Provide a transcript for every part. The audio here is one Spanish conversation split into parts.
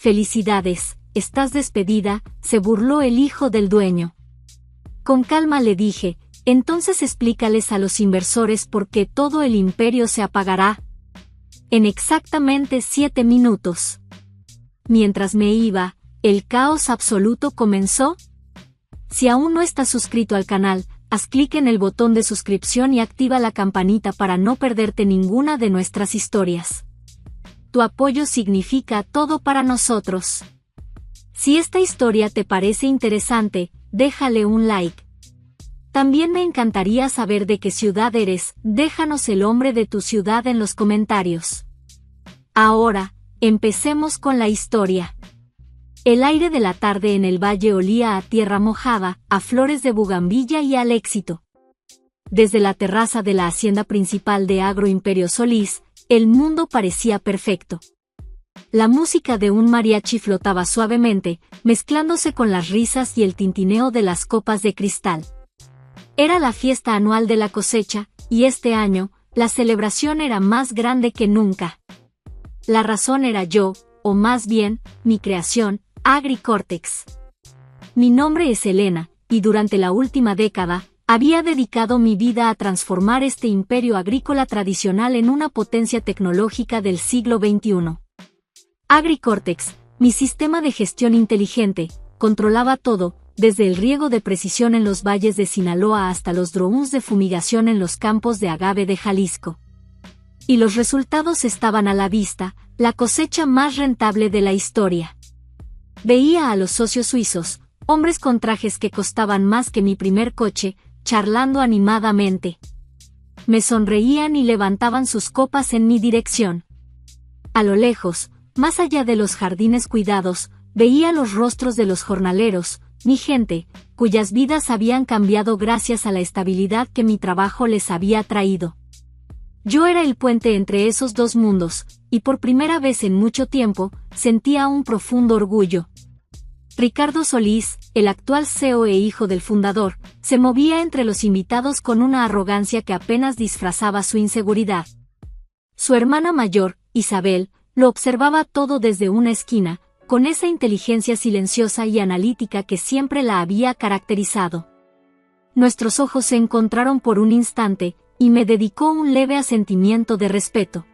«Felicidades, estás despedida», se burló el hijo del dueño. Con calma le dije, «Entonces explícales a los inversores por qué todo el imperio se apagará en exactamente 7 minutos». Mientras me iba, el caos absoluto comenzó. Si aún no estás suscrito al canal, haz clic en el botón de suscripción y activa la campanita para no perderte ninguna de nuestras historias. Tu apoyo significa todo para nosotros. Si esta historia te parece interesante, déjale un like. También me encantaría saber de qué ciudad eres, déjanos el nombre de tu ciudad en los comentarios. Ahora, empecemos con la historia. El aire de la tarde en el valle olía a tierra mojada, a flores de bugambilla y al éxito. Desde la terraza de la hacienda principal de Agro Imperio Solís, el mundo parecía perfecto. La música de un mariachi flotaba suavemente, mezclándose con las risas y el tintineo de las copas de cristal. Era la fiesta anual de la cosecha, y este año, la celebración era más grande que nunca. La razón era yo, o más bien, mi creación, AgriCortex. Mi nombre es Elena, y durante la última década, había dedicado mi vida a transformar este imperio agrícola tradicional en una potencia tecnológica del siglo XXI. AgriCortex, mi sistema de gestión inteligente, controlaba todo, desde el riego de precisión en los valles de Sinaloa hasta los drones de fumigación en los campos de agave de Jalisco. Y los resultados estaban a la vista, la cosecha más rentable de la historia. Veía a los socios suizos, hombres con trajes que costaban más que mi primer coche, charlando animadamente. Me sonreían y levantaban sus copas en mi dirección. A lo lejos, más allá de los jardines cuidados, veía los rostros de los jornaleros, mi gente, cuyas vidas habían cambiado gracias a la estabilidad que mi trabajo les había traído. Yo era el puente entre esos dos mundos, y por primera vez en mucho tiempo, sentía un profundo orgullo. Ricardo Solís, el actual CEO e hijo del fundador, se movía entre los invitados con una arrogancia que apenas disfrazaba su inseguridad. Su hermana mayor, Isabel, lo observaba todo desde una esquina, con esa inteligencia silenciosa y analítica que siempre la había caracterizado. Nuestros ojos se encontraron por un instante, y me dedicó un leve asentimiento de respeto.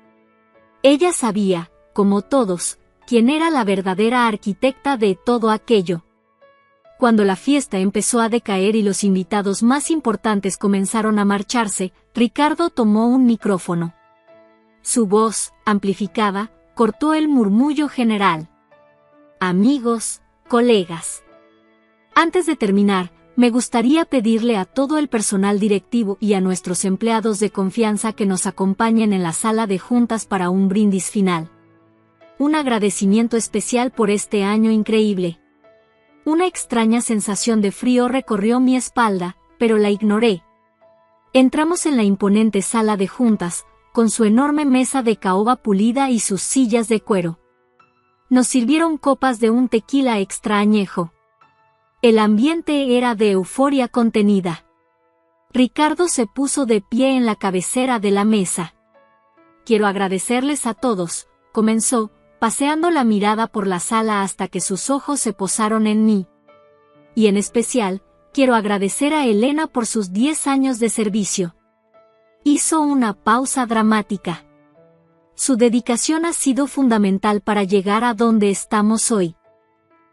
Ella sabía, como todos, quién era la verdadera arquitecta de todo aquello. Cuando la fiesta empezó a decaer y los invitados más importantes comenzaron a marcharse, Ricardo tomó un micrófono. Su voz, amplificada, cortó el murmullo general. Amigos, colegas. Antes de terminar, me gustaría pedirle a todo el personal directivo y a nuestros empleados de confianza que nos acompañen en la sala de juntas para un brindis final. Un agradecimiento especial por este año increíble. Una extraña sensación de frío recorrió mi espalda, pero la ignoré. Entramos en la imponente sala de juntas, con su enorme mesa de caoba pulida y sus sillas de cuero. Nos sirvieron copas de un tequila extra añejo. El ambiente era de euforia contenida. Ricardo se puso de pie en la cabecera de la mesa. Quiero agradecerles a todos, comenzó, paseando la mirada por la sala hasta que sus ojos se posaron en mí. Y en especial, quiero agradecer a Elena por sus 10 años de servicio. Hizo una pausa dramática. Su dedicación ha sido fundamental para llegar a donde estamos hoy.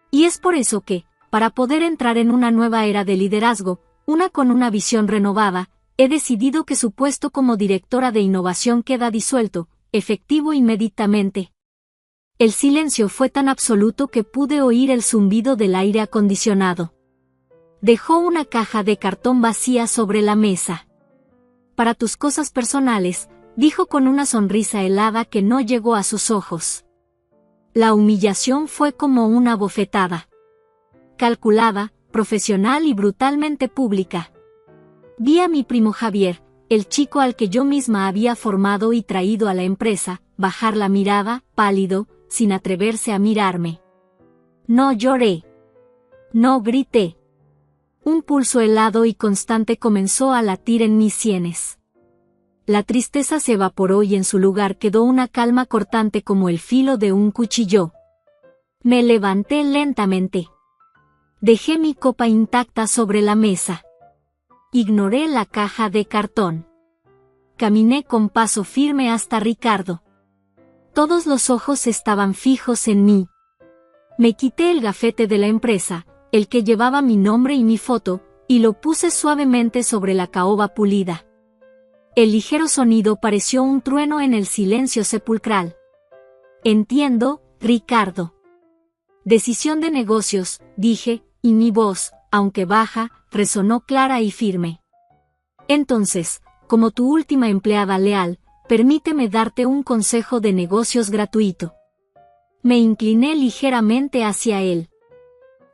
Y es por eso que, para poder entrar en una nueva era de liderazgo, una con una visión renovada, he decidido que su puesto como directora de innovación queda disuelto, efectivo inmediatamente. El silencio fue tan absoluto que pude oír el zumbido del aire acondicionado. Dejó una caja de cartón vacía sobre la mesa. Para tus cosas personales, dijo con una sonrisa helada que no llegó a sus ojos. La humillación fue como una bofetada. Calculada, profesional y brutalmente pública. Vi a mi primo Javier, el chico al que yo misma había formado y traído a la empresa, bajar la mirada, pálido, sin atreverse a mirarme. No lloré. No grité. Un pulso helado y constante comenzó a latir en mis sienes. La tristeza se evaporó y en su lugar quedó una calma cortante como el filo de un cuchillo. Me levanté lentamente. Dejé mi copa intacta sobre la mesa. Ignoré la caja de cartón. Caminé con paso firme hasta Ricardo. Todos los ojos estaban fijos en mí. Me quité el gafete de la empresa, el que llevaba mi nombre y mi foto, y lo puse suavemente sobre la caoba pulida. El ligero sonido pareció un trueno en el silencio sepulcral. Entiendo, Ricardo. Decisión de negocios, dije, y mi voz, aunque baja, resonó clara y firme. Entonces, como tu última empleada leal, permíteme darte un consejo de negocios gratuito. Me incliné ligeramente hacia él.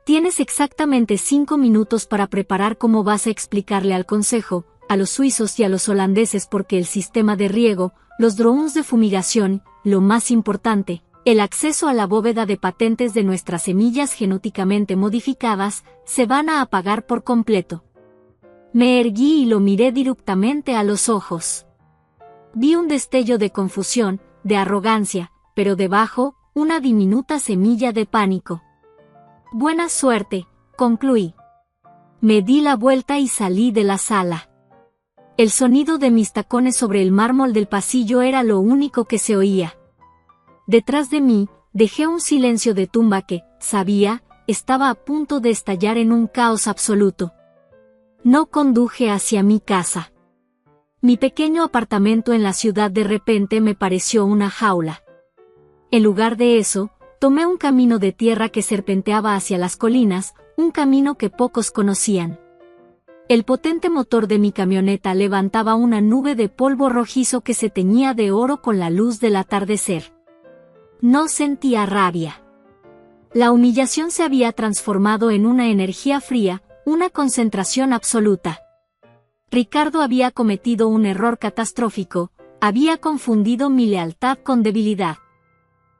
Tienes exactamente 5 minutos para preparar cómo vas a explicarle al consejo, a los suizos y a los holandeses porque el sistema de riego, los drones de fumigación, lo más importante, el acceso a la bóveda de patentes de nuestras semillas genéticamente modificadas, se van a apagar por completo. Me erguí y lo miré directamente a los ojos. Vi un destello de confusión, de arrogancia, pero debajo, una diminuta semilla de pánico. Buena suerte, concluí. Me di la vuelta y salí de la sala. El sonido de mis tacones sobre el mármol del pasillo era lo único que se oía. Detrás de mí, dejé un silencio de tumba que, sabía, estaba a punto de estallar en un caos absoluto. No conduje hacia mi casa. Mi pequeño apartamento en la ciudad de repente me pareció una jaula. En lugar de eso, tomé un camino de tierra que serpenteaba hacia las colinas, un camino que pocos conocían. El potente motor de mi camioneta levantaba una nube de polvo rojizo que se teñía de oro con la luz del atardecer. No sentía rabia. La humillación se había transformado en una energía fría, una concentración absoluta. Ricardo había cometido un error catastrófico, había confundido mi lealtad con debilidad.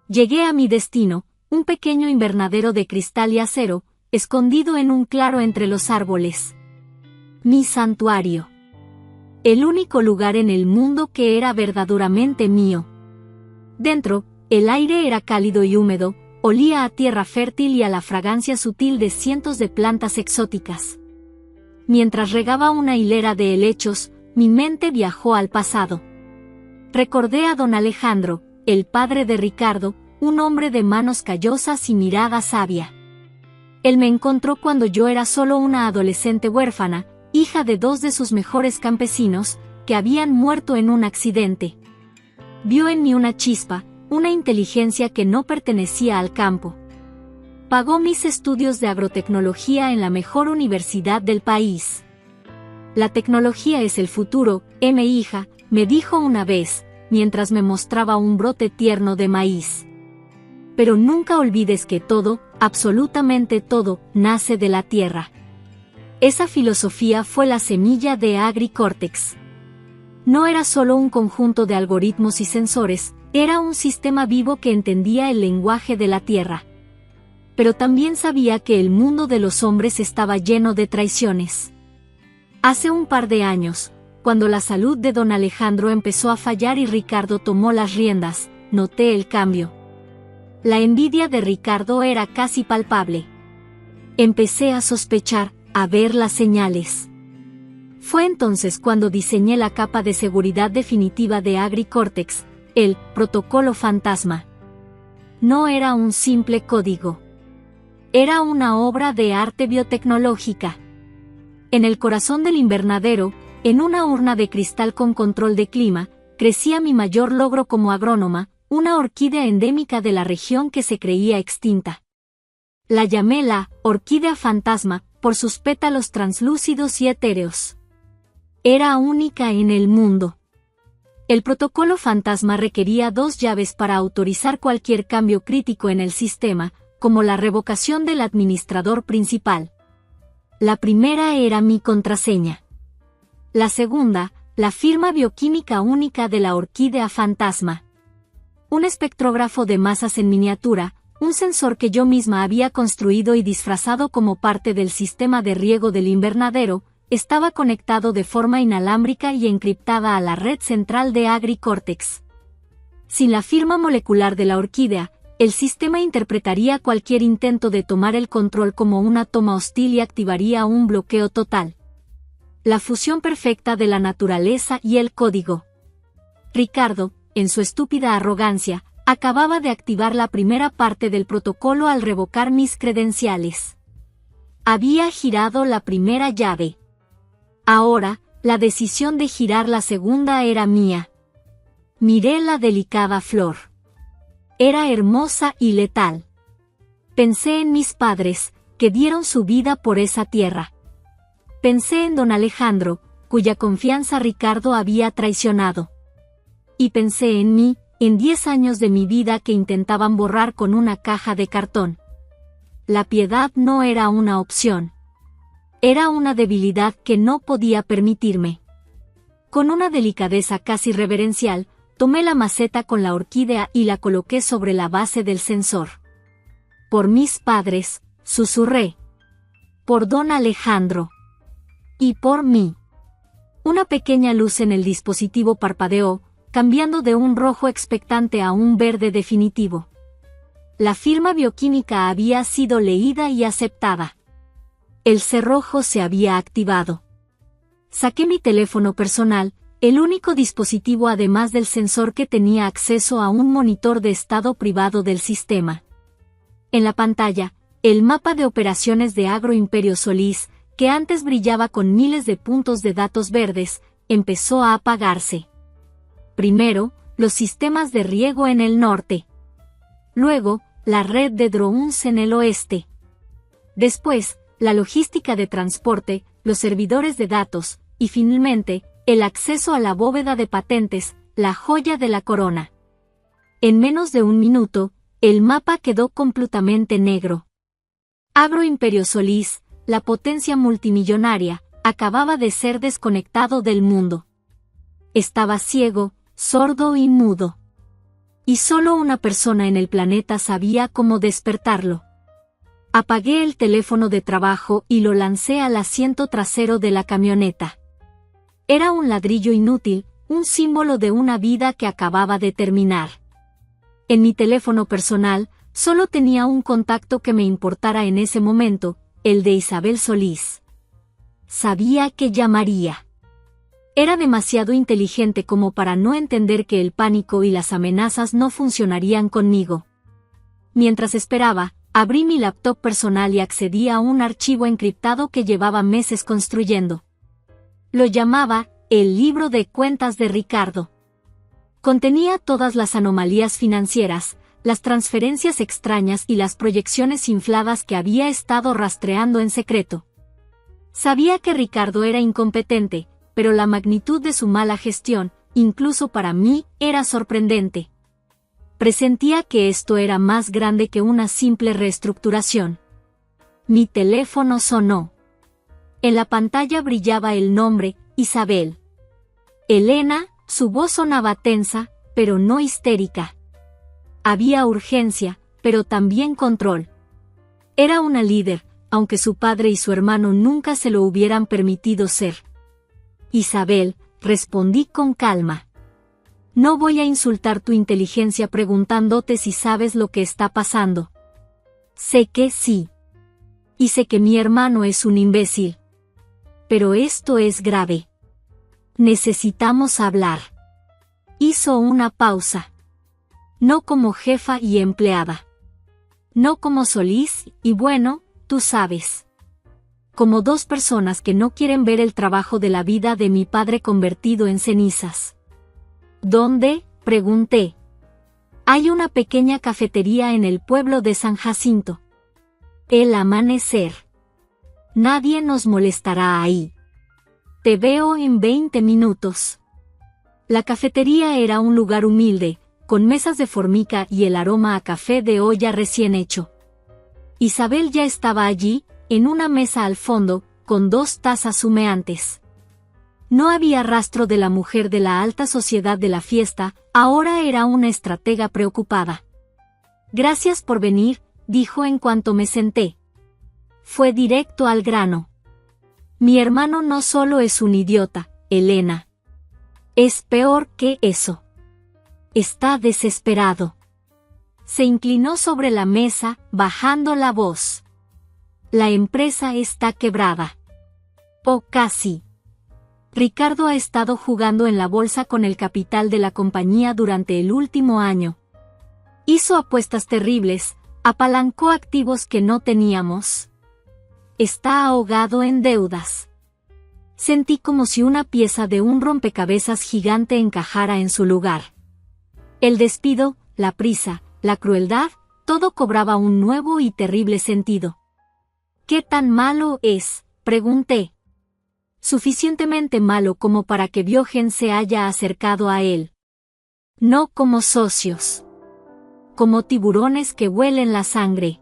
Llegué a mi destino, un pequeño invernadero de cristal y acero, escondido en un claro entre los árboles. Mi santuario. El único lugar en el mundo que era verdaderamente mío. Dentro, el aire era cálido y húmedo, olía a tierra fértil y a la fragancia sutil de cientos de plantas exóticas. Mientras regaba una hilera de helechos, mi mente viajó al pasado. Recordé a don Alejandro, el padre de Ricardo, un hombre de manos callosas y mirada sabia. Él me encontró cuando yo era solo una adolescente huérfana, hija de 2 de sus mejores campesinos, que habían muerto en un accidente. Vio en mí una chispa, una inteligencia que no pertenecía al campo. Pagó mis estudios de agrotecnología en la mejor universidad del país. La tecnología es el futuro, mi hija, me dijo una vez, mientras me mostraba un brote tierno de maíz. Pero nunca olvides que todo, absolutamente todo, nace de la tierra. Esa filosofía fue la semilla de AgriCortex. No era solo un conjunto de algoritmos y sensores, era un sistema vivo que entendía el lenguaje de la tierra. Pero también sabía que el mundo de los hombres estaba lleno de traiciones. Hace un par de años, cuando la salud de don Alejandro empezó a fallar y Ricardo tomó las riendas, noté el cambio. La envidia de Ricardo era casi palpable. Empecé a sospechar, a ver las señales. Fue entonces cuando diseñé la capa de seguridad definitiva de AgriCortex, el protocolo fantasma. No era un simple código. Era una obra de arte biotecnológica. En el corazón del invernadero, en una urna de cristal con control de clima, crecía mi mayor logro como agrónoma, una orquídea endémica de la región que se creía extinta. La llamé la orquídea fantasma, por sus pétalos translúcidos y etéreos. Era única en el mundo. El protocolo fantasma requería 2 llaves para autorizar cualquier cambio crítico en el sistema, como la revocación del administrador principal. La primera era mi contraseña. La segunda, la firma bioquímica única de la orquídea fantasma. Un espectrógrafo de masas en miniatura, un sensor que yo misma había construido y disfrazado como parte del sistema de riego del invernadero, estaba conectado de forma inalámbrica y encriptada a la red central de AgriCortex. Sin la firma molecular de la orquídea, El sistema interpretaría cualquier intento de tomar el control como una toma hostil y activaría un bloqueo total. La fusión perfecta de la naturaleza y el código. Ricardo, en su estúpida arrogancia, acababa de activar la primera parte del protocolo al revocar mis credenciales. Había girado la primera llave. Ahora, la decisión de girar la segunda era mía. Miré la delicada flor. Era hermosa y letal. Pensé en mis padres, que dieron su vida por esa tierra. Pensé en don Alejandro, cuya confianza Ricardo había traicionado. Y pensé en mí, en 10 años de mi vida que intentaban borrar con una caja de cartón. La piedad no era una opción. Era una debilidad que no podía permitirme. Con una delicadeza casi reverencial, tomé la maceta con la orquídea y la coloqué sobre la base del sensor. Por mis padres, susurré. Por don Alejandro. Y por mí. Una pequeña luz en el dispositivo parpadeó, cambiando de un rojo expectante a un verde definitivo. La firma bioquímica había sido leída y aceptada. El cerrojo se había activado. Saqué mi teléfono personal, el único dispositivo además del sensor que tenía acceso a un monitor de estado privado del sistema. En la pantalla, el mapa de operaciones de Agro Imperio Solís, que antes brillaba con miles de puntos de datos verdes, empezó a apagarse. Primero, los sistemas de riego en el norte. Luego, la red de drones en el oeste. Después, la logística de transporte, los servidores de datos, y finalmente, el acceso a la bóveda de patentes, la joya de la corona. En menos de un minuto, el mapa quedó completamente negro. Agro Imperio Solís, la potencia multimillonaria, acababa de ser desconectado del mundo. Estaba ciego, sordo y mudo. Y solo una persona en el planeta sabía cómo despertarlo. Apagué el teléfono de trabajo y lo lancé al asiento trasero de la camioneta. Era un ladrillo inútil, un símbolo de una vida que acababa de terminar. En mi teléfono personal, solo tenía un contacto que me importara en ese momento, el de Isabel Solís. Sabía que llamaría. Era demasiado inteligente como para no entender que el pánico y las amenazas no funcionarían conmigo. Mientras esperaba, abrí mi laptop personal y accedí a un archivo encriptado que llevaba meses construyendo. Lo llamaba el libro de cuentas de Ricardo. Contenía todas las anomalías financieras, las transferencias extrañas y las proyecciones infladas que había estado rastreando en secreto. Sabía que Ricardo era incompetente, pero la magnitud de su mala gestión, incluso para mí, era sorprendente. Presentía que esto era más grande que una simple reestructuración. Mi teléfono sonó. En la pantalla brillaba el nombre, Isabel. Elena, su voz sonaba tensa, pero no histérica. Había urgencia, pero también control. Era una líder, aunque su padre y su hermano nunca se lo hubieran permitido ser. Isabel, respondí con calma. No voy a insultar tu inteligencia preguntándote si sabes lo que está pasando. Sé que sí. Y sé que mi hermano es un imbécil. Pero esto es grave. Necesitamos hablar. Hizo una pausa. No como jefa y empleada. No como Solís, y bueno, tú sabes. Como dos personas que no quieren ver el trabajo de la vida de mi padre convertido en cenizas. ¿Dónde?, pregunté. Hay una pequeña cafetería en el pueblo de San Jacinto. El amanecer. Nadie nos molestará ahí. Te veo en 20 minutos. La cafetería era un lugar humilde, con mesas de formica y el aroma a café de olla recién hecho. Isabel ya estaba allí, en una mesa al fondo, con 2 tazas humeantes. No había rastro de la mujer de la alta sociedad de la fiesta, ahora era una estratega preocupada. Gracias por venir, dijo en cuanto me senté. Fue directo al grano. Mi hermano no solo es un idiota, Elena. Es peor que eso. Está desesperado. Se inclinó sobre la mesa, bajando la voz. La empresa está quebrada. O casi. Ricardo ha estado jugando en la bolsa con el capital de la compañía durante el último año. Hizo apuestas terribles, apalancó activos que no teníamos. Está ahogado en deudas. Sentí como si una pieza de un rompecabezas gigante encajara en su lugar. El despido, la prisa, la crueldad, todo cobraba un nuevo y terrible sentido. ¿Qué tan malo es?, pregunté. Suficientemente malo como para que Biogen se haya acercado a él. No como socios. Como tiburones que huelen la sangre.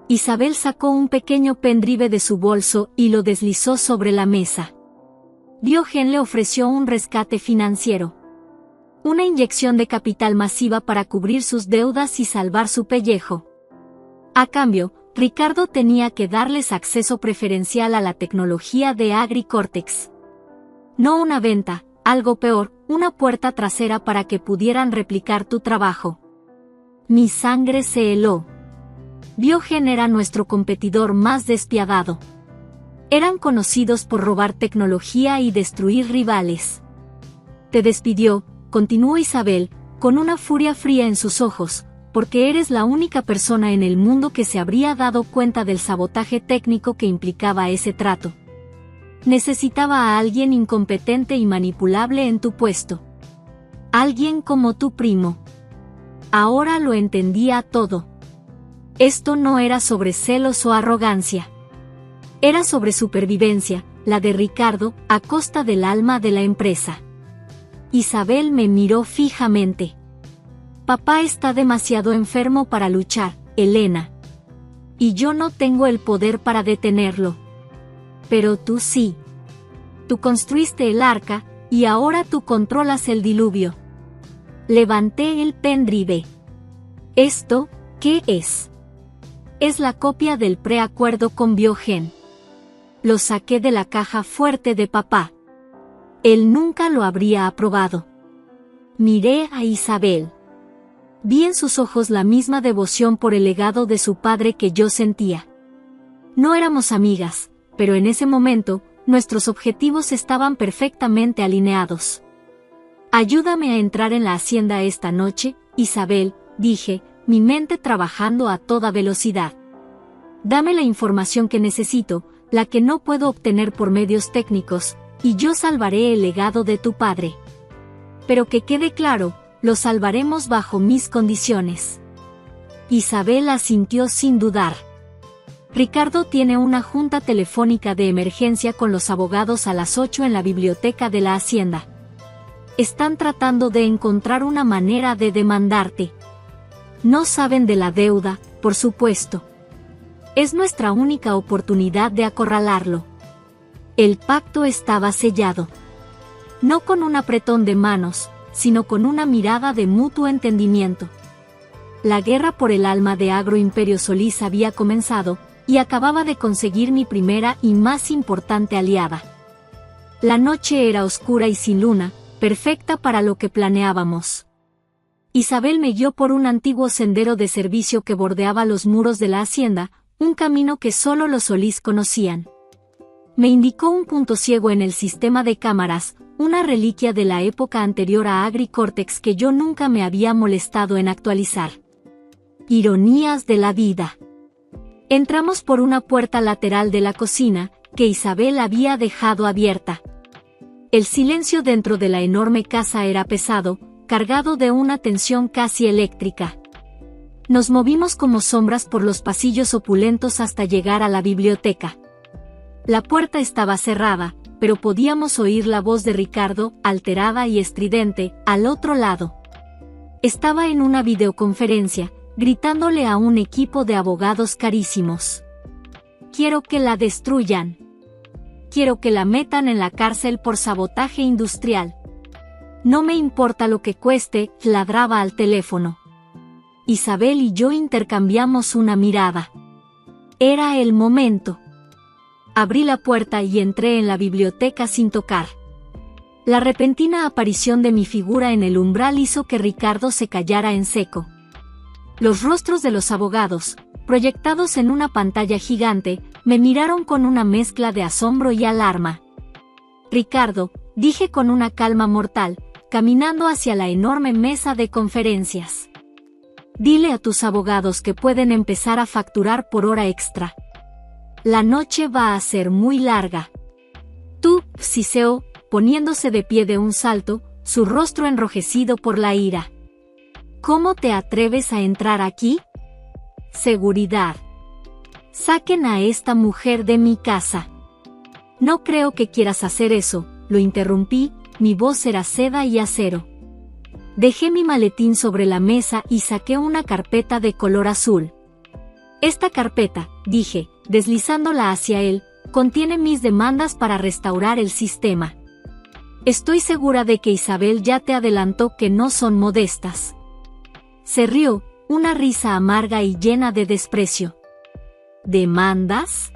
Isabel sacó un pequeño pendrive de su bolso y lo deslizó sobre la mesa. Biogen le ofreció un rescate financiero. Una inyección de capital masiva para cubrir sus deudas y salvar su pellejo. A cambio, Ricardo tenía que darles acceso preferencial a la tecnología de AgriCortex. No una venta, algo peor, una puerta trasera para que pudieran replicar tu trabajo. Mi sangre se heló. Biogen era nuestro competidor más despiadado. Eran conocidos por robar tecnología y destruir rivales. Te despidió, continuó Isabel, con una furia fría en sus ojos, porque eres la única persona en el mundo que se habría dado cuenta del sabotaje técnico que implicaba ese trato. Necesitaba a alguien incompetente y manipulable en tu puesto. Alguien como tu primo. Ahora lo entendía todo. Esto no era sobre celos o arrogancia. Era sobre supervivencia, la de Ricardo, a costa del alma de la empresa. Isabel me miró fijamente. Papá está demasiado enfermo para luchar, Elena. Y yo no tengo el poder para detenerlo. Pero tú sí. Tú construiste el arca, y ahora tú controlas el diluvio. Levanté el pendrive. ¿Esto qué es? Es la copia del preacuerdo con Biogen. Lo saqué de la caja fuerte de papá. Él nunca lo habría aprobado. Miré a Isabel. Vi en sus ojos la misma devoción por el legado de su padre que yo sentía. No éramos amigas, pero en ese momento, nuestros objetivos estaban perfectamente alineados. Ayúdame a entrar en la hacienda esta noche, Isabel, dije, mi mente trabajando a toda velocidad. Dame la información que necesito, la que no puedo obtener por medios técnicos, y yo salvaré el legado de tu padre. Pero que quede claro, lo salvaremos bajo mis condiciones. Isabel asintió sin dudar. Ricardo tiene una junta telefónica de emergencia con los abogados a las 8 en la biblioteca de la hacienda. Están tratando de encontrar una manera de demandarte. No saben de la deuda, por supuesto. Es nuestra única oportunidad de acorralarlo. El pacto estaba sellado. No con un apretón de manos, sino con una mirada de mutuo entendimiento. La guerra por el alma de Agroimperio Solís había comenzado, y acababa de conseguir mi primera y más importante aliada. La noche era oscura y sin luna, perfecta para lo que planeábamos. Isabel me guió por un antiguo sendero de servicio que bordeaba los muros de la hacienda, un camino que solo los Solís conocían. Me indicó un punto ciego en el sistema de cámaras, una reliquia de la época anterior a AgriCortex que yo nunca me había molestado en actualizar. Ironías de la vida. Entramos por una puerta lateral de la cocina, que Isabel había dejado abierta. El silencio dentro de la enorme casa era pesado, cargado de una tensión casi eléctrica. Nos movimos como sombras por los pasillos opulentos hasta llegar a la biblioteca. La puerta estaba cerrada, pero podíamos oír la voz de Ricardo, alterada y estridente, al otro lado. Estaba en una videoconferencia, gritándole a un equipo de abogados carísimos. Quiero que la destruyan. Quiero que la metan en la cárcel por sabotaje industrial. No me importa lo que cueste, ladraba al teléfono. Isabel y yo intercambiamos una mirada. Era el momento. Abrí la puerta y entré en la biblioteca sin tocar. La repentina aparición de mi figura en el umbral hizo que Ricardo se callara en seco. Los rostros de los abogados, proyectados en una pantalla gigante, me miraron con una mezcla de asombro y alarma. Ricardo, dije con una calma mortal, caminando hacia la enorme mesa de conferencias. Dile a tus abogados que pueden empezar a facturar por hora extra. La noche va a ser muy larga. Tú, Ciceo, poniéndose de pie de un salto, su rostro enrojecido por la ira. ¿Cómo te atreves a entrar aquí? Seguridad. Saquen a esta mujer de mi casa. No creo que quieras hacer eso, lo interrumpí, mi voz era seda y acero. Dejé mi maletín sobre la mesa y saqué una carpeta de color azul. Esta carpeta, dije, deslizándola hacia él, contiene mis demandas para restaurar el sistema. Estoy segura de que Isabel ya te adelantó que no son modestas. Se rió, una risa amarga y llena de desprecio. ¿Demandas?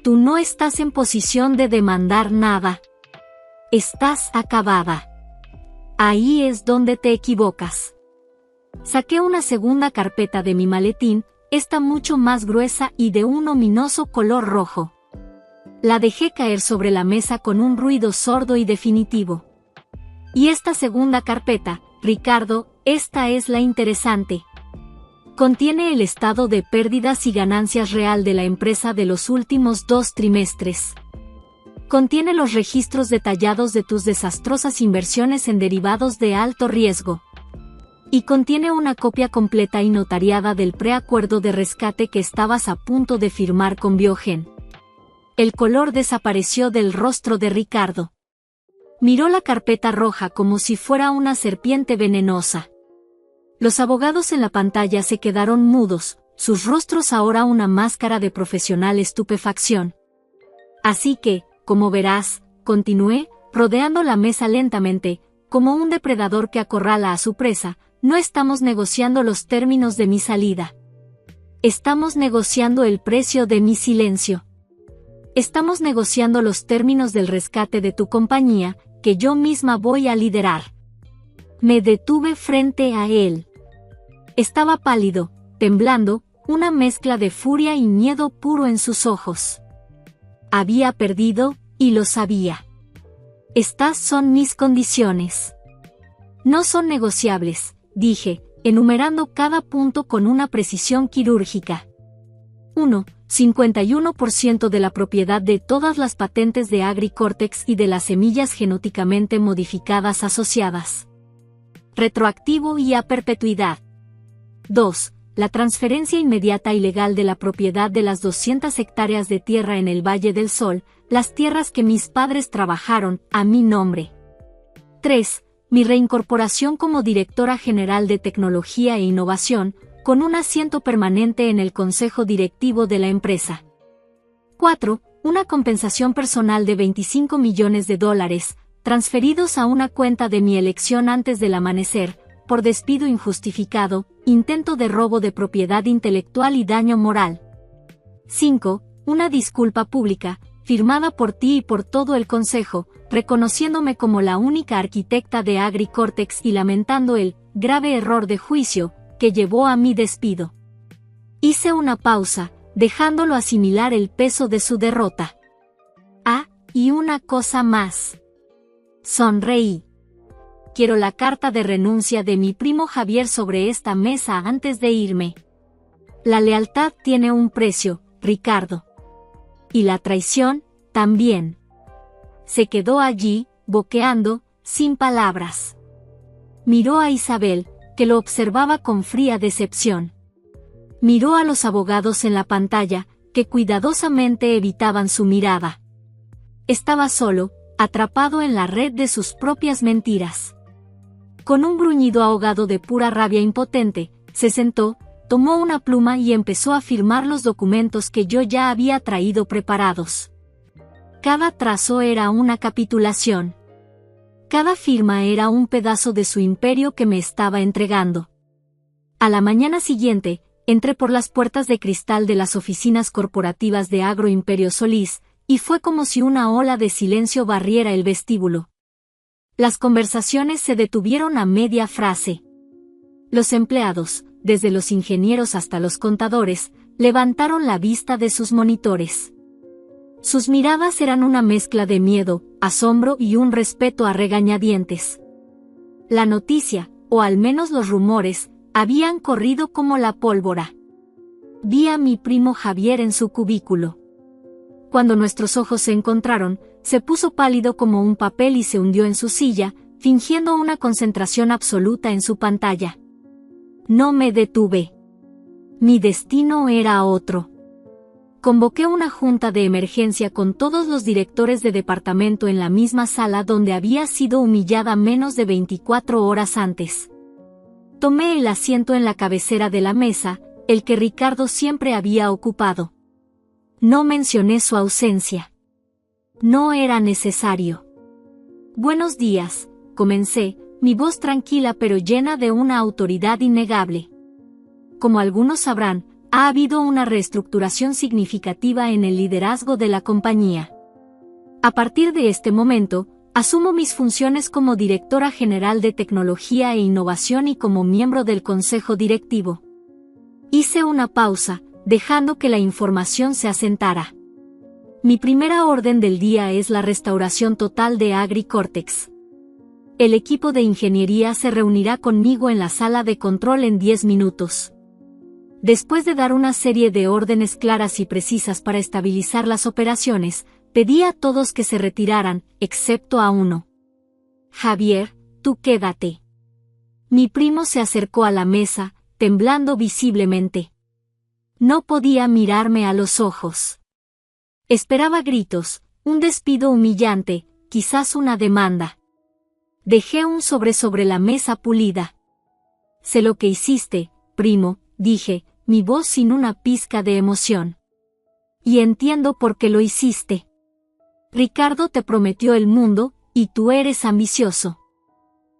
Tú no estás en posición de demandar nada. Estás acabada. Ahí es donde te equivocas. Saqué una segunda carpeta de mi maletín, esta mucho más gruesa y de un ominoso color rojo. La dejé caer sobre la mesa con un ruido sordo y definitivo. Y esta segunda carpeta, Ricardo, esta es la interesante. Contiene el estado de pérdidas y ganancias real de la empresa de los últimos 2 trimestres. Contiene los registros detallados de tus desastrosas inversiones en derivados de alto riesgo. Y contiene una copia completa y notariada del preacuerdo de rescate que estabas a punto de firmar con Biogen. El color desapareció del rostro de Ricardo. Miró la carpeta roja como si fuera una serpiente venenosa. Los abogados en la pantalla se quedaron mudos, sus rostros ahora una máscara de profesional estupefacción. Así que, como verás, continué, rodeando la mesa lentamente, como un depredador que acorrala a su presa, no estamos negociando los términos de mi salida. Estamos negociando el precio de mi silencio. Estamos negociando los términos del rescate de tu compañía, que yo misma voy a liderar. Me detuve frente a él. Estaba pálido, temblando, una mezcla de furia y miedo puro en sus ojos. Había perdido, y lo sabía. Estas son mis condiciones. No son negociables, dije, enumerando cada punto con una precisión quirúrgica. 1. 51% de la propiedad de todas las patentes de AgriCortex y de las semillas genéticamente modificadas asociadas. Retroactivo y a perpetuidad. 2. La transferencia inmediata y legal de la propiedad de las 200 hectáreas de tierra en el Valle del Sol, las tierras que mis padres trabajaron, a mi nombre. 3. Mi reincorporación como directora general de tecnología e innovación, con un asiento permanente en el consejo directivo de la empresa. 4. Una compensación personal de $25 millones, transferidos a una cuenta de mi elección antes del amanecer, por despido injustificado, intento de robo de propiedad intelectual y daño moral. 5. Una disculpa pública, firmada por ti y por todo el consejo, reconociéndome como la única arquitecta de AgriCortex y lamentando el grave error de juicio que llevó a mi despido. Hice una pausa, dejándolo asimilar el peso de su derrota. Ah, y una cosa más. Sonreí. Quiero la carta de renuncia de mi primo Javier sobre esta mesa antes de irme. La lealtad tiene un precio, Ricardo. Y la traición, también. Se quedó allí, boqueando, sin palabras. Miró a Isabel, que lo observaba con fría decepción. Miró a los abogados en la pantalla, que cuidadosamente evitaban su mirada. Estaba solo, atrapado en la red de sus propias mentiras. Con un gruñido ahogado de pura rabia impotente, se sentó, tomó una pluma y empezó a firmar los documentos que yo ya había traído preparados. Cada trazo era una capitulación. Cada firma era un pedazo de su imperio que me estaba entregando. A la mañana siguiente, entré por las puertas de cristal de las oficinas corporativas de Agroimperio Solís, y fue como si una ola de silencio barriera el vestíbulo. Las conversaciones se detuvieron a media frase. Los empleados, desde los ingenieros hasta los contadores, levantaron la vista de sus monitores. Sus miradas eran una mezcla de miedo, asombro y un respeto a regañadientes. La noticia, o al menos los rumores, habían corrido como la pólvora. Vi a mi primo Javier en su cubículo. Cuando nuestros ojos se encontraron, se puso pálido como un papel y se hundió en su silla, fingiendo una concentración absoluta en su pantalla. No me detuve. Mi destino era otro. Convoqué una junta de emergencia con todos los directores de departamento en la misma sala donde había sido humillada menos de 24 horas antes. Tomé el asiento en la cabecera de la mesa, el que Ricardo siempre había ocupado. No mencioné su ausencia. No era necesario. Buenos días, comencé, mi voz tranquila pero llena de una autoridad innegable. Como algunos sabrán, ha habido una reestructuración significativa en el liderazgo de la compañía. A partir de este momento, asumo mis funciones como directora general de tecnología e innovación y como miembro del consejo directivo. Hice una pausa, dejando que la información se asentara. Mi primera orden del día es la restauración total de AgriCortex. El equipo de ingeniería se reunirá conmigo en la sala de control en 10 minutos. Después de dar una serie de órdenes claras y precisas para estabilizar las operaciones, pedí a todos que se retiraran, excepto a uno. Javier, tú quédate. Mi primo se acercó a la mesa, temblando visiblemente. No podía mirarme a los ojos. Esperaba gritos, un despido humillante, quizás una demanda. Dejé un sobre la mesa pulida. Sé lo que hiciste, primo, dije, mi voz sin una pizca de emoción. Y entiendo por qué lo hiciste. Ricardo te prometió el mundo, y tú eres ambicioso.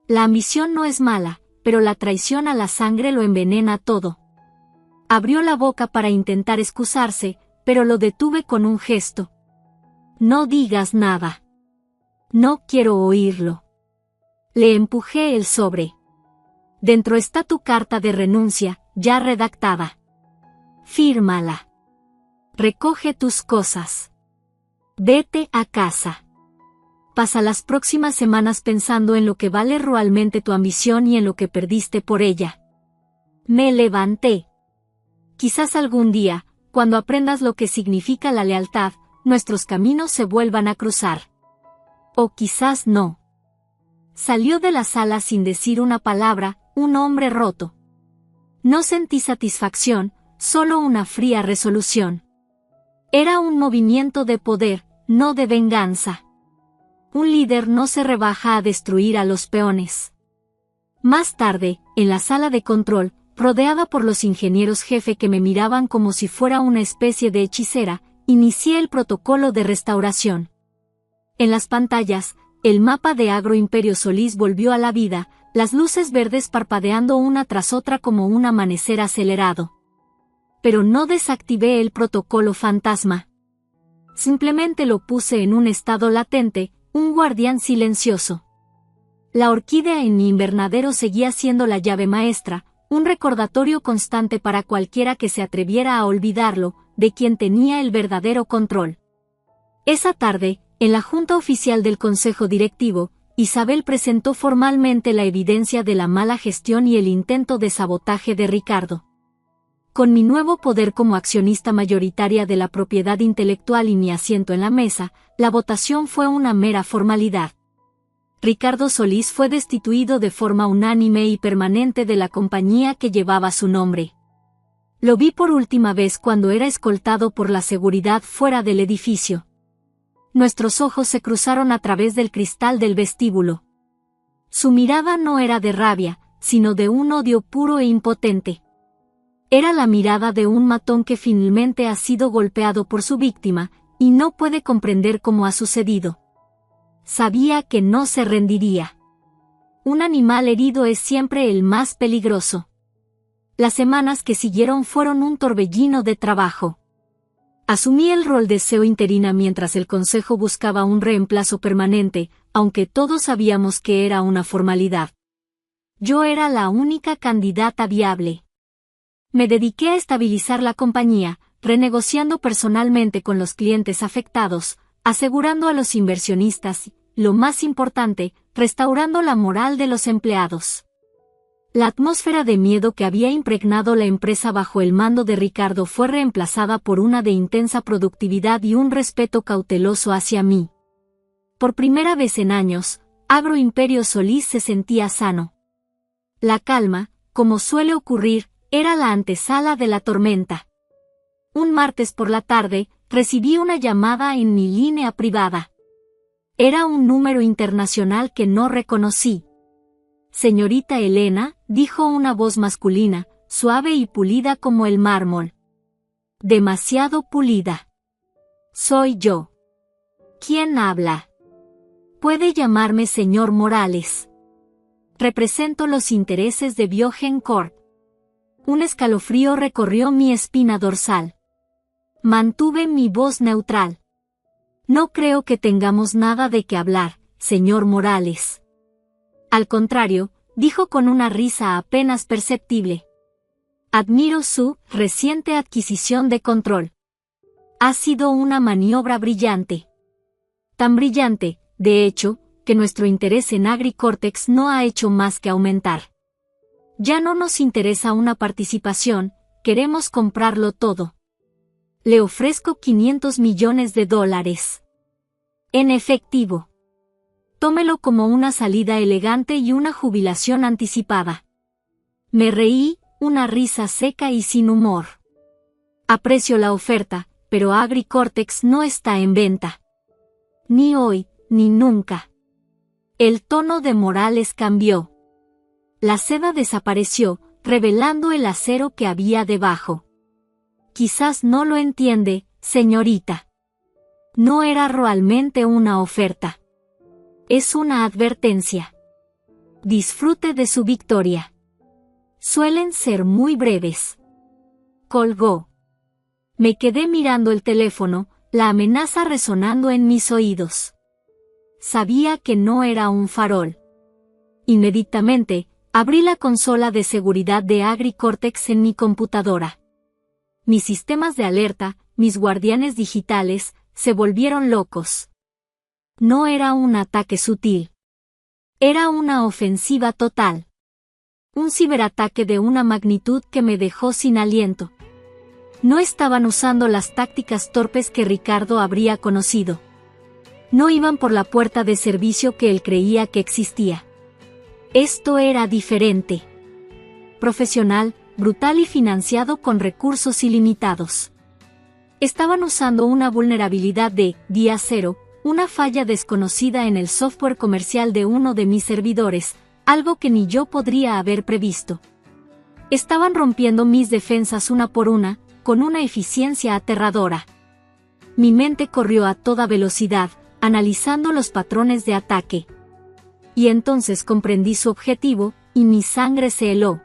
La ambición no es mala, pero la traición a la sangre lo envenena todo. Abrió la boca para intentar excusarse, pero lo detuve con un gesto. No digas nada. No quiero oírlo. Le empujé el sobre. Dentro está tu carta de renuncia, ya redactada. Fírmala. Recoge tus cosas. Vete a casa. Pasa las próximas semanas pensando en lo que vale realmente tu ambición y en lo que perdiste por ella. Me levanté. Quizás algún día, cuando aprendas lo que significa la lealtad, nuestros caminos se vuelvan a cruzar. O quizás no. Salió de la sala sin decir una palabra, un hombre roto. No sentí satisfacción, solo una fría resolución. Era un movimiento de poder, no de venganza. Un líder no se rebaja a destruir a los peones. Más tarde, en la sala de control, rodeada por los ingenieros jefe que me miraban como si fuera una especie de hechicera, inicié el protocolo de restauración. En las pantallas, el mapa de Agroimperio Solís volvió a la vida, las luces verdes parpadeando una tras otra como un amanecer acelerado. Pero no desactivé el protocolo fantasma. Simplemente lo puse en un estado latente, un guardián silencioso. La orquídea en mi invernadero seguía siendo la llave maestra, un recordatorio constante para cualquiera que se atreviera a olvidarlo, de quien tenía el verdadero control. Esa tarde, en la junta oficial del Consejo Directivo, Isabel presentó formalmente la evidencia de la mala gestión y el intento de sabotaje de Ricardo. Con mi nuevo poder como accionista mayoritaria de la propiedad intelectual y mi asiento en la mesa, la votación fue una mera formalidad. Ricardo Solís fue destituido de forma unánime y permanente de la compañía que llevaba su nombre. Lo vi por última vez cuando era escoltado por la seguridad fuera del edificio. Nuestros ojos se cruzaron a través del cristal del vestíbulo. Su mirada no era de rabia, sino de un odio puro e impotente. Era la mirada de un matón que finalmente ha sido golpeado por su víctima, y no puede comprender cómo ha sucedido. Sabía que no se rendiría. Un animal herido es siempre el más peligroso. Las semanas que siguieron fueron un torbellino de trabajo. Asumí el rol de CEO interina mientras el consejo buscaba un reemplazo permanente, aunque todos sabíamos que era una formalidad. Yo era la única candidata viable. Me dediqué a estabilizar la compañía, renegociando personalmente con los clientes afectados, asegurando a los inversionistas y, lo más importante, restaurando la moral de los empleados. La atmósfera de miedo que había impregnado la empresa bajo el mando de Ricardo fue reemplazada por una de intensa productividad y un respeto cauteloso hacia mí. Por primera vez en años, Agro Imperio Solís se sentía sano. La calma, como suele ocurrir, era la antesala de la tormenta. Un martes por la tarde, recibí una llamada en mi línea privada. Era un número internacional que no reconocí. Señorita Elena, dijo una voz masculina, suave y pulida como el mármol. Demasiado pulida. Soy yo. ¿Quién habla? Puede llamarme señor Morales. Represento los intereses de Biogen Corp. Un escalofrío recorrió mi espina dorsal. Mantuve mi voz neutral. No creo que tengamos nada de qué hablar, señor Morales. Al contrario, dijo con una risa apenas perceptible. Admiro su reciente adquisición de control. Ha sido una maniobra brillante. Tan brillante, de hecho, que nuestro interés en AgriCortex no ha hecho más que aumentar. Ya no nos interesa una participación, queremos comprarlo todo. Le ofrezco $500 millones. En efectivo. Tómelo como una salida elegante y una jubilación anticipada. Me reí, una risa seca y sin humor. Aprecio la oferta, pero AgriCortex no está en venta. Ni hoy, ni nunca. El tono de Morales cambió. La seda desapareció, revelando el acero que había debajo. Quizás no lo entiende, señorita. No era realmente una oferta. Es una advertencia. Disfrute de su victoria. Suelen ser muy breves. Colgó. Me quedé mirando el teléfono, la amenaza resonando en mis oídos. Sabía que no era un farol. Inmediatamente, abrí la consola de seguridad de AgriCortex en mi computadora. Mis sistemas de alerta, mis guardianes digitales, se volvieron locos. No era un ataque sutil. Era una ofensiva total. Un ciberataque de una magnitud que me dejó sin aliento. No estaban usando las tácticas torpes que Ricardo habría conocido. No iban por la puerta de servicio que él creía que existía. Esto era diferente. Profesional, brutal y financiado con recursos ilimitados. Estaban usando una vulnerabilidad de día cero, una falla desconocida en el software comercial de uno de mis servidores, algo que ni yo podría haber previsto. Estaban rompiendo mis defensas una por una, con una eficiencia aterradora. Mi mente corrió a toda velocidad, analizando los patrones de ataque. Y entonces comprendí su objetivo, y mi sangre se heló.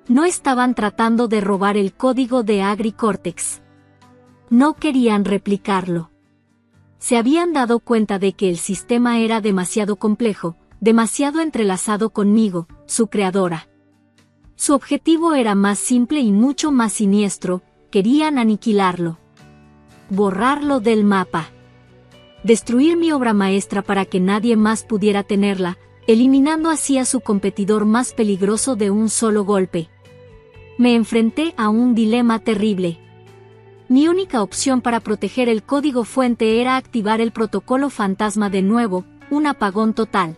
No estaban tratando de robar el código de AgriCortex. No querían replicarlo. Se habían dado cuenta de que el sistema era demasiado complejo, demasiado entrelazado conmigo, su creadora. Su objetivo era más simple y mucho más siniestro, querían aniquilarlo. Borrarlo del mapa. Destruir mi obra maestra para que nadie más pudiera tenerla, eliminando así a su competidor más peligroso de un solo golpe. Me enfrenté a un dilema terrible. Mi única opción para proteger el código fuente era activar el protocolo fantasma de nuevo, un apagón total.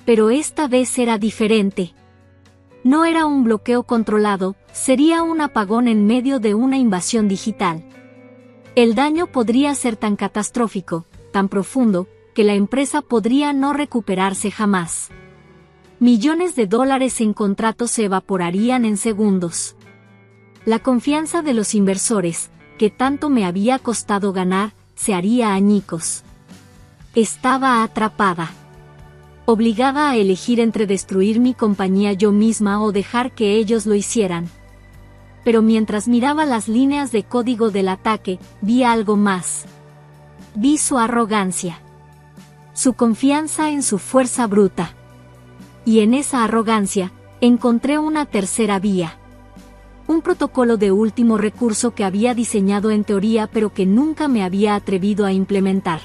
Pero esta vez era diferente. No era un bloqueo controlado, sería un apagón en medio de una invasión digital. El daño podría ser tan catastrófico, tan profundo, que la empresa podría no recuperarse jamás. Millones de dólares en contratos se evaporarían en segundos. La confianza de los inversores, que tanto me había costado ganar, se haría añicos. Estaba atrapada. Obligada a elegir entre destruir mi compañía yo misma o dejar que ellos lo hicieran. Pero mientras miraba las líneas de código del ataque, vi algo más. Vi su arrogancia. Su confianza en su fuerza bruta. Y en esa arrogancia, encontré una tercera vía. Un protocolo de último recurso que había diseñado en teoría pero que nunca me había atrevido a implementar.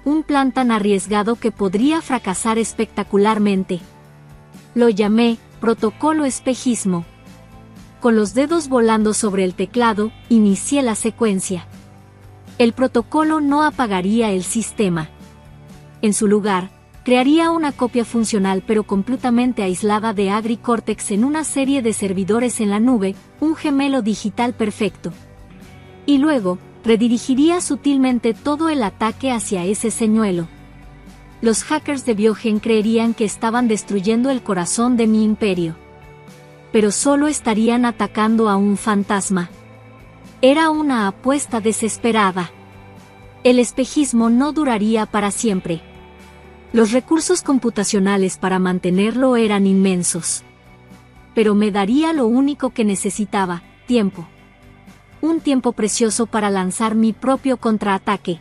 Un plan tan arriesgado que podría fracasar espectacularmente. Lo llamé Protocolo Espejismo. Con los dedos volando sobre el teclado, inicié la secuencia. El protocolo no apagaría el sistema. En su lugar, crearía una copia funcional pero completamente aislada de AgriCortex en una serie de servidores en la nube, un gemelo digital perfecto. Y luego, redirigiría sutilmente todo el ataque hacia ese señuelo. Los hackers de Biogen creerían que estaban destruyendo el corazón de mi imperio. Pero solo estarían atacando a un fantasma. Era una apuesta desesperada. El espejismo no duraría para siempre. Los recursos computacionales para mantenerlo eran inmensos. Pero me daría lo único que necesitaba, tiempo. Un tiempo precioso para lanzar mi propio contraataque.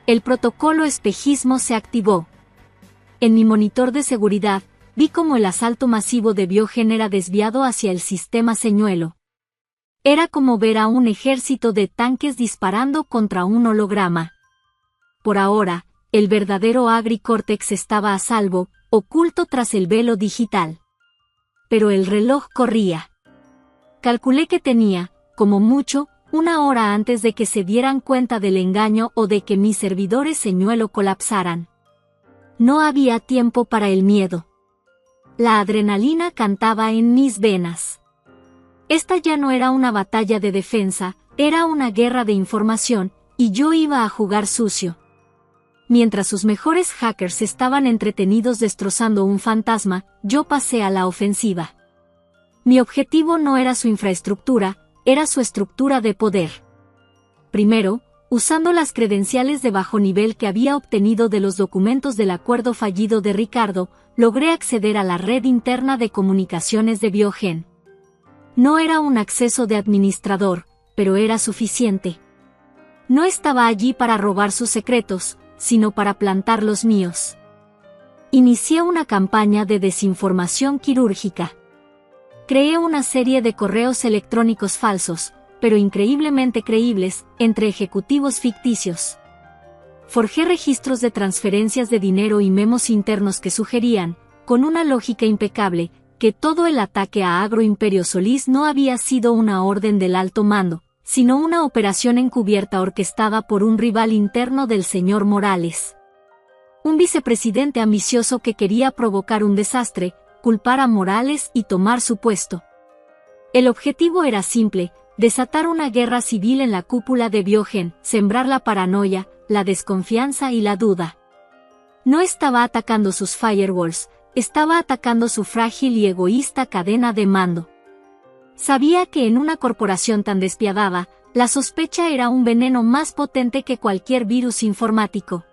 El protocolo espejismo se activó. En mi monitor de seguridad, vi cómo el asalto masivo de Biogen era desviado hacia el sistema señuelo. Era como ver a un ejército de tanques disparando contra un holograma. Por ahora, el verdadero AgriCortex estaba a salvo, oculto tras el velo digital. Pero el reloj corría. Calculé que tenía, como mucho, una hora antes de que se dieran cuenta del engaño o de que mis servidores señuelo colapsaran. No había tiempo para el miedo. La adrenalina cantaba en mis venas. Esta ya no era una batalla de defensa, era una guerra de información, y yo iba a jugar sucio. Mientras sus mejores hackers estaban entretenidos destrozando un fantasma, yo pasé a la ofensiva. Mi objetivo no era su infraestructura, era su estructura de poder. Primero, usando las credenciales de bajo nivel que había obtenido de los documentos del acuerdo fallido de Ricardo, logré acceder a la red interna de comunicaciones de Biogen. No era un acceso de administrador, pero era suficiente. No estaba allí para robar sus secretos, sino para plantar los míos. Inicié una campaña de desinformación quirúrgica. Creé una serie de correos electrónicos falsos, pero increíblemente creíbles, entre ejecutivos ficticios. Forjé registros de transferencias de dinero y memos internos que sugerían, con una lógica impecable, que todo el ataque a Agroimperio Solís no había sido una orden del alto mando, sino una operación encubierta orquestada por un rival interno del señor Morales. Un vicepresidente ambicioso que quería provocar un desastre, culpar a Morales y tomar su puesto. El objetivo era simple: desatar una guerra civil en la cúpula de Biogen, sembrar la paranoia, la desconfianza y la duda. No estaba atacando sus firewalls, estaba atacando su frágil y egoísta cadena de mando. Sabía que en una corporación tan despiadada, la sospecha era un veneno más potente que cualquier virus informático.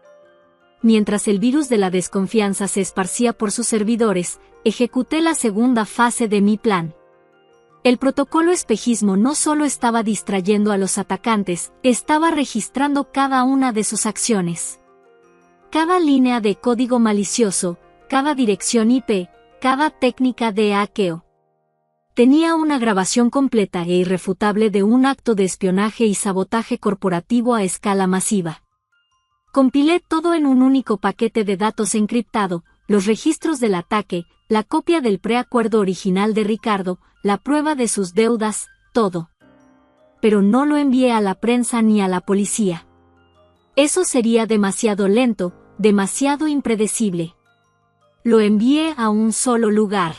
Mientras el virus de la desconfianza se esparcía por sus servidores, ejecuté la segunda fase de mi plan. El protocolo espejismo no solo estaba distrayendo a los atacantes, estaba registrando cada una de sus acciones. Cada línea de código malicioso, cada dirección IP, cada técnica de hackeo. Tenía una grabación completa e irrefutable de un acto de espionaje y sabotaje corporativo a escala masiva. Compilé todo en un único paquete de datos encriptado: los registros del ataque, la copia del preacuerdo original de Ricardo, la prueba de sus deudas, todo. Pero no lo envié a la prensa ni a la policía. Eso sería demasiado lento, demasiado impredecible. Lo envié a un solo lugar.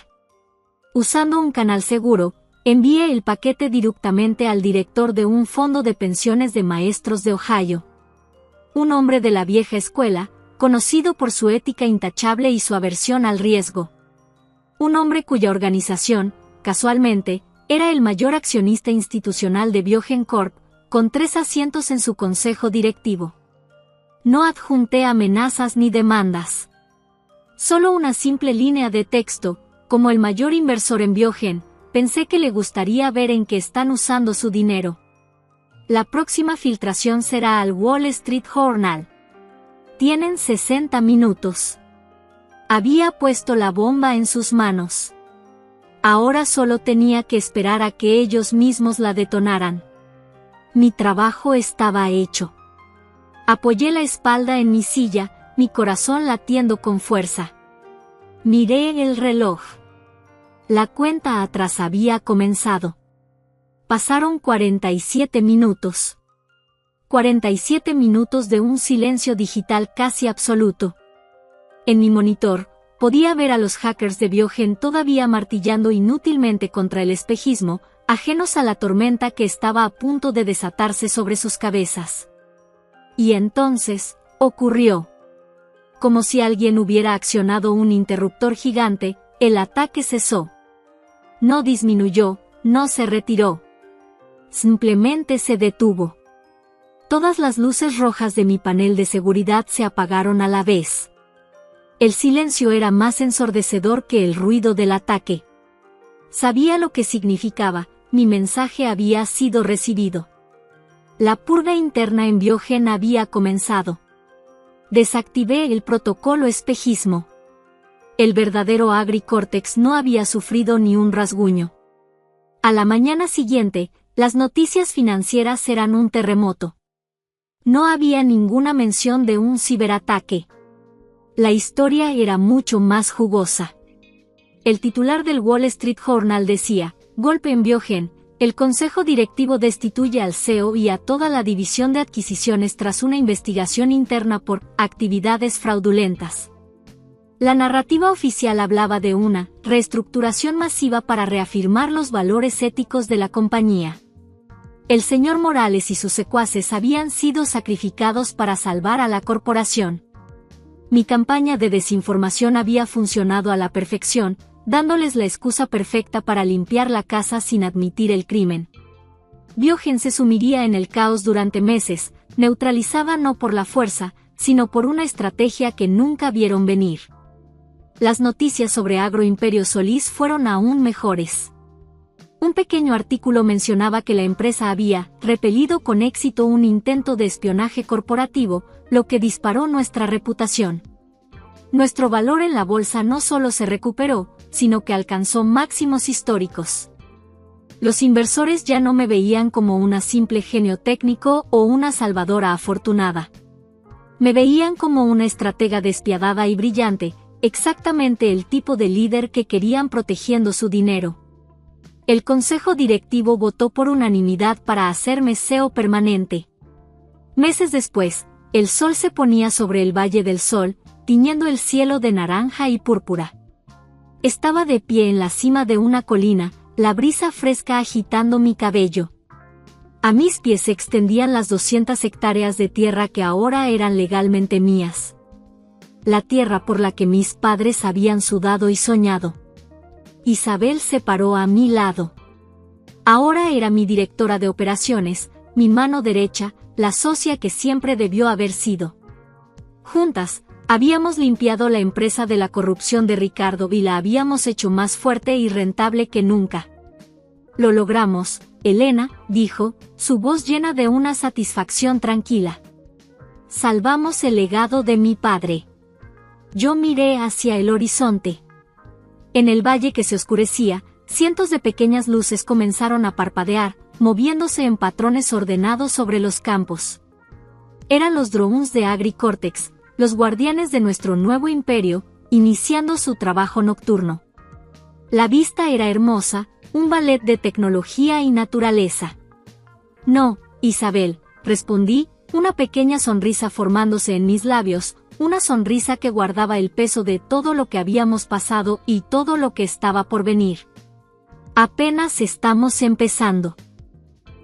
Usando un canal seguro, envié el paquete directamente al director de un fondo de pensiones de maestros de Ohio. Un hombre de la vieja escuela, conocido por su ética intachable y su aversión al riesgo. Un hombre cuya organización, casualmente, era el mayor accionista institucional de Biogen Corp, con 3 asientos en su consejo directivo. No adjunté amenazas ni demandas. Solo una simple línea de texto: como el mayor inversor en Biogen, pensé que le gustaría ver en qué están usando su dinero. La próxima filtración será al Wall Street Journal. Tienen 60 minutos. Había puesto la bomba en sus manos. Ahora solo tenía que esperar a que ellos mismos la detonaran. Mi trabajo estaba hecho. Apoyé la espalda en mi silla, mi corazón latiendo con fuerza. Miré el reloj. La cuenta atrás había comenzado. Pasaron 47 minutos. 47 minutos de un silencio digital casi absoluto. En mi monitor, podía ver a los hackers de Biogen todavía martillando inútilmente contra el espejismo, ajenos a la tormenta que estaba a punto de desatarse sobre sus cabezas. Y entonces, ocurrió. Como si alguien hubiera accionado un interruptor gigante, el ataque cesó. No disminuyó, no se retiró. Simplemente se detuvo. Todas las luces rojas de mi panel de seguridad se apagaron a la vez. El silencio era más ensordecedor que el ruido del ataque. Sabía lo que significaba, mi mensaje había sido recibido. La purga interna en Biogen había comenzado. Desactivé el protocolo espejismo. El verdadero AgriCortex no había sufrido ni un rasguño. A la mañana siguiente, las noticias financieras eran un terremoto. No había ninguna mención de un ciberataque. La historia era mucho más jugosa. El titular del Wall Street Journal decía, golpe en Biogen, el consejo directivo destituye al CEO y a toda la división de adquisiciones tras una investigación interna por actividades fraudulentas. La narrativa oficial hablaba de una reestructuración masiva para reafirmar los valores éticos de la compañía. El señor Morales y sus secuaces habían sido sacrificados para salvar a la corporación. Mi campaña de desinformación había funcionado a la perfección, dándoles la excusa perfecta para limpiar la casa sin admitir el crimen. Biogen se sumiría en el caos durante meses, neutralizada no por la fuerza, sino por una estrategia que nunca vieron venir. Las noticias sobre Agroimperio Solís fueron aún mejores. Un pequeño artículo mencionaba que la empresa había repelido con éxito un intento de espionaje corporativo, lo que disparó nuestra reputación. Nuestro valor en la bolsa no solo se recuperó, sino que alcanzó máximos históricos. Los inversores ya no me veían como una simple genio técnico o una salvadora afortunada. Me veían como una estratega despiadada y brillante, exactamente el tipo de líder que querían protegiendo su dinero. El consejo directivo votó por unanimidad para hacerme CEO permanente. Meses después, el sol se ponía sobre el Valle del Sol, tiñendo el cielo de naranja y púrpura. Estaba de pie en la cima de una colina, la brisa fresca agitando mi cabello. A mis pies se extendían las 200 hectáreas de tierra que ahora eran legalmente mías. La tierra por la que mis padres habían sudado y soñado. Isabel se paró a mi lado. Ahora era mi directora de operaciones, mi mano derecha, la socia que siempre debió haber sido. Juntas, habíamos limpiado la empresa de la corrupción de Ricardo y la habíamos hecho más fuerte y rentable que nunca. Lo logramos, Elena, dijo, su voz llena de una satisfacción tranquila. Salvamos el legado de mi padre. Yo miré hacia el horizonte. En el valle que se oscurecía, cientos de pequeñas luces comenzaron a parpadear, moviéndose en patrones ordenados sobre los campos. Eran los drones de AgriCortex, los guardianes de nuestro nuevo imperio, iniciando su trabajo nocturno. La vista era hermosa, un ballet de tecnología y naturaleza. No, Isabel, respondí, una pequeña sonrisa formándose en mis labios, una sonrisa que guardaba el peso de todo lo que habíamos pasado y todo lo que estaba por venir. Apenas estamos empezando.